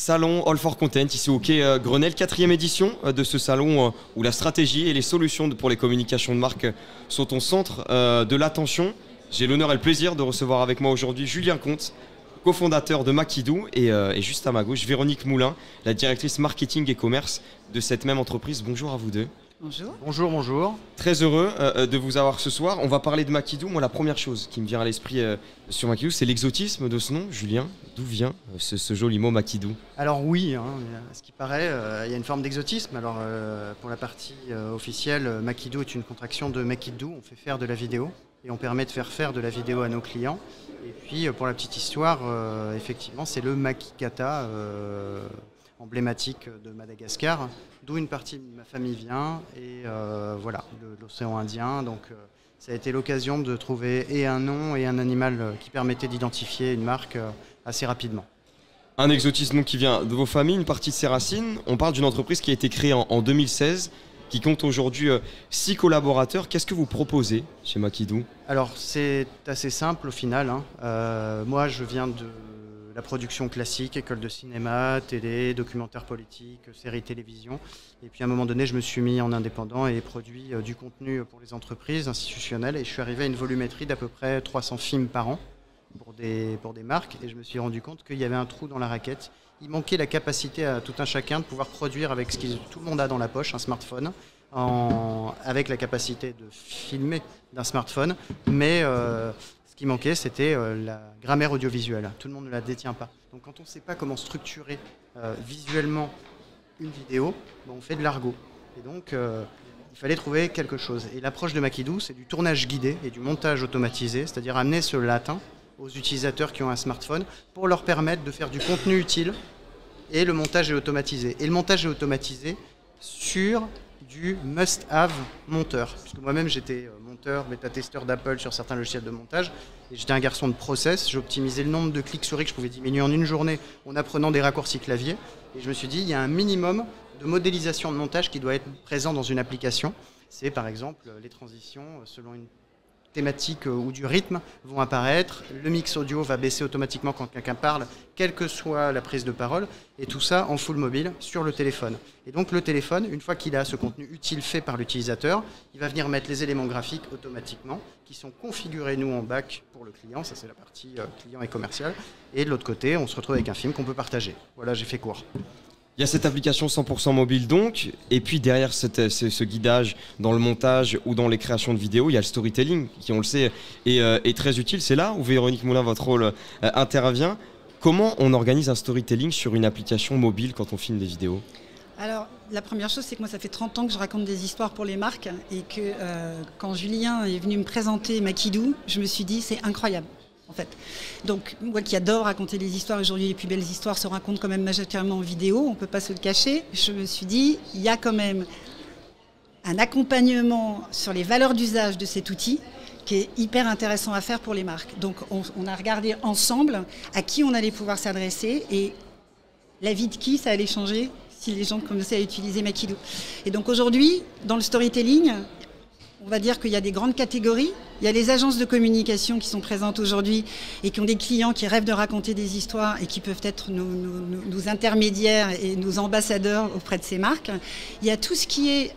Salon All for Content, ici au Quai Grenelle, 4e édition de ce salon où la stratégie et les solutions pour les communications de marque sont au centre de l'attention. J'ai l'honneur et le plaisir de recevoir avec moi aujourd'hui Julien Comte, cofondateur de Makidoo, et juste à ma gauche, Véronique Moulin, la directrice marketing et commerce de cette même entreprise. Bonjour à vous deux. Bonjour. Bonjour, bonjour. Très heureux de vous avoir ce soir. On va parler de Makidoo. Moi, la première chose qui me vient à l'esprit sur Makidoo, c'est l'exotisme de ce nom. Julien, d'où vient ce joli mot Makidoo? Alors oui, à ce qui paraît, il y a une forme d'exotisme. Alors pour la partie officielle, Makidoo est une contraction de Make It Do. On fait faire de la vidéo et on permet de faire faire de la vidéo à nos clients. Et puis pour la petite histoire, effectivement, c'est le Makikata emblématique de Madagascar, d'où une partie de ma famille vient, et voilà, de l'océan Indien. Donc ça a été l'occasion de trouver et un nom et un animal qui permettait d'identifier une marque assez rapidement. Un exotisme qui vient de vos familles, une partie de ses racines. On parle d'une entreprise qui a été créée en 2016, qui compte aujourd'hui 6 collaborateurs. Qu'est-ce que vous proposez chez Makidoo? Alors c'est assez simple au final. Moi je viens de la production classique, école de cinéma, télé, documentaire politique, séries télévision. Et puis à un moment donné, je me suis mis en indépendant et produit du contenu pour les entreprises institutionnelles. Et je suis arrivé à une volumétrie d'à peu près 300 films par an pour des marques. Et je me suis rendu compte qu'il y avait un trou dans la raquette. Il manquait la capacité à tout un chacun de pouvoir produire avec ce que tout le monde a dans la poche, un smartphone, avec la capacité de filmer d'un smartphone. Mais ce qui manquait, c'était la grammaire audiovisuelle. Tout le monde ne la détient pas. Donc quand on ne sait pas comment structurer visuellement une vidéo, on fait de l'argot. Et donc il fallait trouver quelque chose. Et l'approche de Makidoo, c'est du tournage guidé et du montage automatisé, c'est-à-dire amener ce latin aux utilisateurs qui ont un smartphone pour leur permettre de faire du contenu utile, et le montage est automatisé. Et le montage est automatisé sur du must-have monteur. Puisque moi-même j'étais monteur, bêta-testeur d'Apple sur certains logiciels de montage, et j'étais un garçon de process. J'optimisais le nombre de clics souris que je pouvais diminuer en une journée en apprenant des raccourcis clavier. Et je me suis dit, il y a un minimum de modélisation de montage qui doit être présent dans une application. C'est par exemple les transitions selon une thématique ou du rythme vont apparaître, le mix audio va baisser automatiquement quand quelqu'un parle, quelle que soit la prise de parole, et tout ça en full mobile sur le téléphone. Et donc le téléphone, une fois qu'il a ce contenu utile fait par l'utilisateur, il va venir mettre les éléments graphiques automatiquement, qui sont configurés nous en back pour le client, ça c'est la partie client et commercial, et de l'autre côté, on se retrouve avec un film qu'on peut partager. Voilà, j'ai fait court. Il y a cette application 100% mobile donc, et puis derrière ce guidage dans le montage ou dans les créations de vidéos, il y a le storytelling qui, on le sait, est très utile. C'est là où Véronique Moulin, votre rôle intervient. Comment on organise un storytelling sur une application mobile quand on filme des vidéos? Alors, la première chose, c'est que moi, ça fait 30 ans que je raconte des histoires pour les marques, et que quand Julien est venu me présenter Makidoo, je me suis dit, c'est incroyable. En fait. Donc, moi qui adore raconter des histoires, aujourd'hui les plus belles histoires se racontent quand même majoritairement en vidéo, on ne peut pas se le cacher. Je me suis dit, il y a quand même un accompagnement sur les valeurs d'usage de cet outil qui est hyper intéressant à faire pour les marques. Donc, on a regardé ensemble à qui on allait pouvoir s'adresser et la vie de qui ça allait changer si les gens commençaient à utiliser Makidoo. Et donc aujourd'hui, dans le storytelling, on va dire qu'il y a des grandes catégories. Il y a les agences de communication qui sont présentes aujourd'hui et qui ont des clients qui rêvent de raconter des histoires et qui peuvent être nos intermédiaires et nos ambassadeurs auprès de ces marques. Il y a tout ce qui est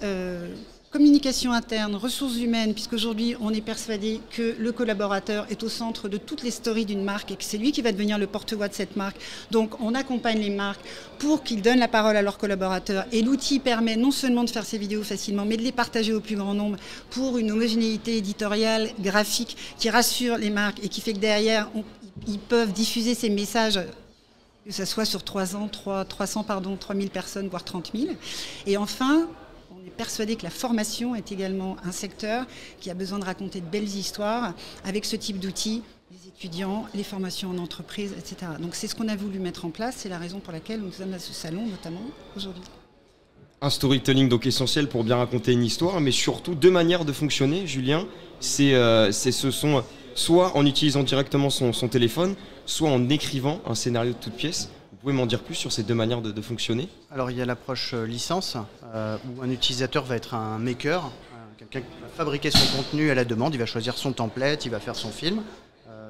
communication interne, ressources humaines, puisqu'aujourd'hui on est persuadé que le collaborateur est au centre de toutes les stories d'une marque et que c'est lui qui va devenir le porte-voix de cette marque. Donc on accompagne les marques pour qu'ils donnent la parole à leurs collaborateurs, et l'outil permet non seulement de faire ces vidéos facilement, mais de les partager au plus grand nombre pour une homogénéité éditoriale, graphique, qui rassure les marques et qui fait que derrière ils peuvent diffuser ces messages, que ce soit sur 3000 personnes, voire 30 000. Et enfin, on est persuadé que la formation est également un secteur qui a besoin de raconter de belles histoires avec ce type d'outils, les étudiants, les formations en entreprise, etc. Donc c'est ce qu'on a voulu mettre en place, c'est la raison pour laquelle nous sommes à ce salon, notamment aujourd'hui. Un storytelling donc essentiel pour bien raconter une histoire, mais surtout deux manières de fonctionner, Julien. Ce sont soit en utilisant directement son téléphone, soit en écrivant un scénario de toute pièce. Vous pouvez m'en dire plus sur ces deux manières de fonctionner? Alors il y a l'approche licence, où un utilisateur va être un maker, quelqu'un qui va fabriquer son contenu à la demande, il va choisir son template, il va faire son film.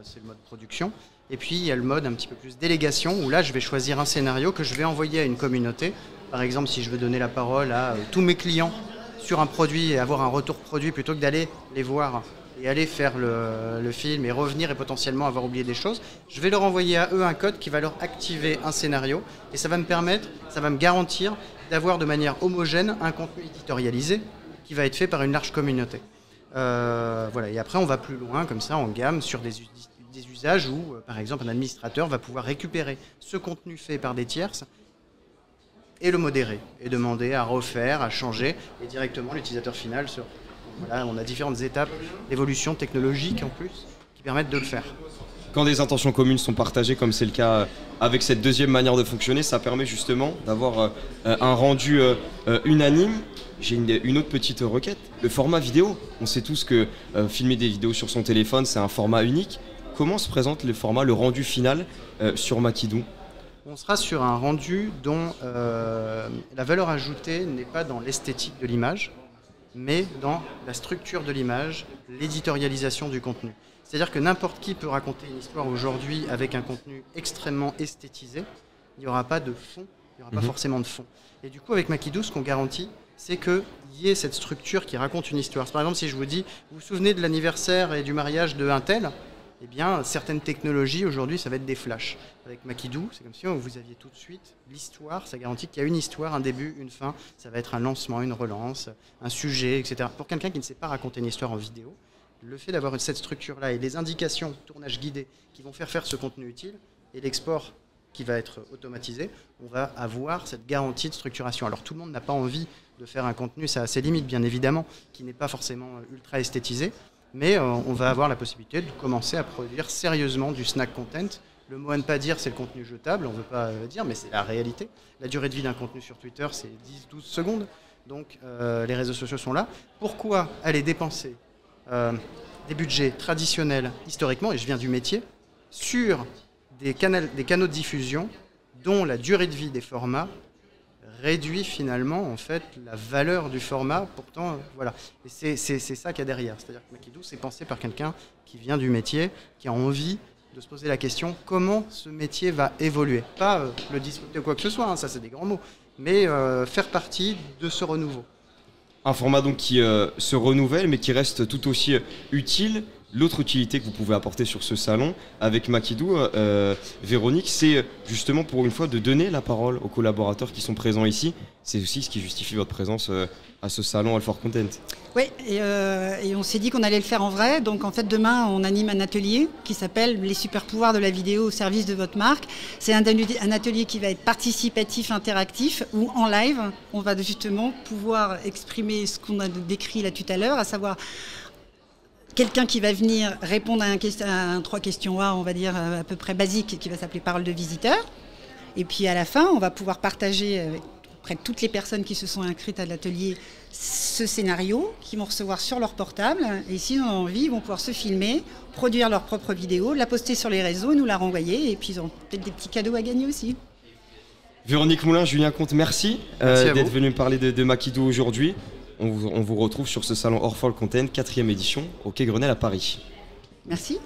c'est le mode production. Et puis il y a le mode un petit peu plus délégation, où là je vais choisir un scénario que je vais envoyer à une communauté. Par exemple, si je veux donner la parole à tous mes clients sur un produit et avoir un retour produit, plutôt que d'aller les voir et aller faire le film et revenir et potentiellement avoir oublié des choses, je vais leur envoyer à eux un code qui va leur activer un scénario, et ça va me garantir d'avoir de manière homogène un contenu éditorialisé qui va être fait par une large communauté. Voilà. Et après on va plus loin comme ça en gamme sur des usages où par exemple un administrateur va pouvoir récupérer ce contenu fait par des tierces et le modérer et demander à refaire, à changer, et directement l'utilisateur final sur... Voilà, on a différentes étapes d'évolution technologique en plus qui permettent de le faire. Quand des intentions communes sont partagées, comme c'est le cas avec cette deuxième manière de fonctionner, ça permet justement d'avoir un rendu unanime. J'ai une autre petite requête, le format vidéo. On sait tous que filmer des vidéos sur son téléphone, c'est un format unique. Comment se présente le format, le rendu final sur Makidoo ? On sera sur un rendu dont la valeur ajoutée n'est pas dans l'esthétique de l'image, mais dans la structure de l'image, l'éditorialisation du contenu. C'est-à-dire que n'importe qui peut raconter une histoire aujourd'hui avec un contenu extrêmement esthétisé. Il n'y aura pas de fond, il n'y aura pas forcément de fond. Et du coup, avec Makidoo, ce qu'on garantit, c'est qu'il y ait cette structure qui raconte une histoire. Par exemple, si je vous dis, vous vous souvenez de l'anniversaire et du mariage de un tel, eh bien, certaines technologies, aujourd'hui, ça va être des flashs. Avec Makidoo, c'est comme si vous aviez tout de suite l'histoire, ça garantit qu'il y a une histoire, un début, une fin. Ça va être un lancement, une relance, un sujet, etc. Pour quelqu'un qui ne sait pas raconter une histoire en vidéo, le fait d'avoir cette structure-là et les indications, tournage guidé, qui vont faire ce contenu utile, et l'export qui va être automatisé, on va avoir cette garantie de structuration. Alors tout le monde n'a pas envie de faire un contenu, ça a ses limites bien évidemment, qui n'est pas forcément ultra esthétisé, mais on va avoir la possibilité de commencer à produire sérieusement du snack content. Le mot à ne pas dire, c'est le contenu jetable, on ne veut pas dire, mais c'est la réalité. La durée de vie d'un contenu sur Twitter, c'est 10-12 secondes, donc les réseaux sociaux sont là. Pourquoi aller dépenser des budgets traditionnels, historiquement, et je viens du métier, sur des canaux de diffusion dont la durée de vie des formats réduit finalement en fait la valeur du format, pourtant voilà. Et c'est ça qu'il y a derrière, c'est-à-dire que Makidoo c'est pensé par quelqu'un qui vient du métier, qui a envie de se poser la question comment ce métier va évoluer, pas le discuter ou quoi que ce soit, hein, ça c'est des grands mots, mais faire partie de ce renouveau. Un format donc qui se renouvelle mais qui reste tout aussi utile. L'autre utilité que vous pouvez apporter sur ce salon avec Makidoo, Véronique, c'est justement pour une fois de donner la parole aux collaborateurs qui sont présents ici. C'est aussi ce qui justifie votre présence à ce salon All for Content. Oui, et on s'est dit qu'on allait le faire en vrai. Donc en fait, demain, on anime un atelier qui s'appelle « Les super pouvoirs de la vidéo au service de votre marque ». C'est un atelier qui va être participatif, interactif, où en live, on va justement pouvoir exprimer ce qu'on a décrit là tout à l'heure, à savoir quelqu'un qui va venir répondre à 3 questions A, on va dire à peu près basiques, qui va s'appeler parole de visiteur. Et puis à la fin, on va pouvoir partager avec près de toutes les personnes qui se sont inscrites à l'atelier ce scénario, qui vont recevoir sur leur portable. Et s'ils en ont envie, ils vont pouvoir se filmer, produire leur propre vidéo, la poster sur les réseaux, nous la renvoyer. Et puis ils ont peut-être des petits cadeaux à gagner aussi. Véronique Moulin, Julien Comte, merci d'être venu me parler de Makidoo aujourd'hui. On vous retrouve sur ce salon All for Content, 4e édition, au Quai Grenelle à Paris. Merci.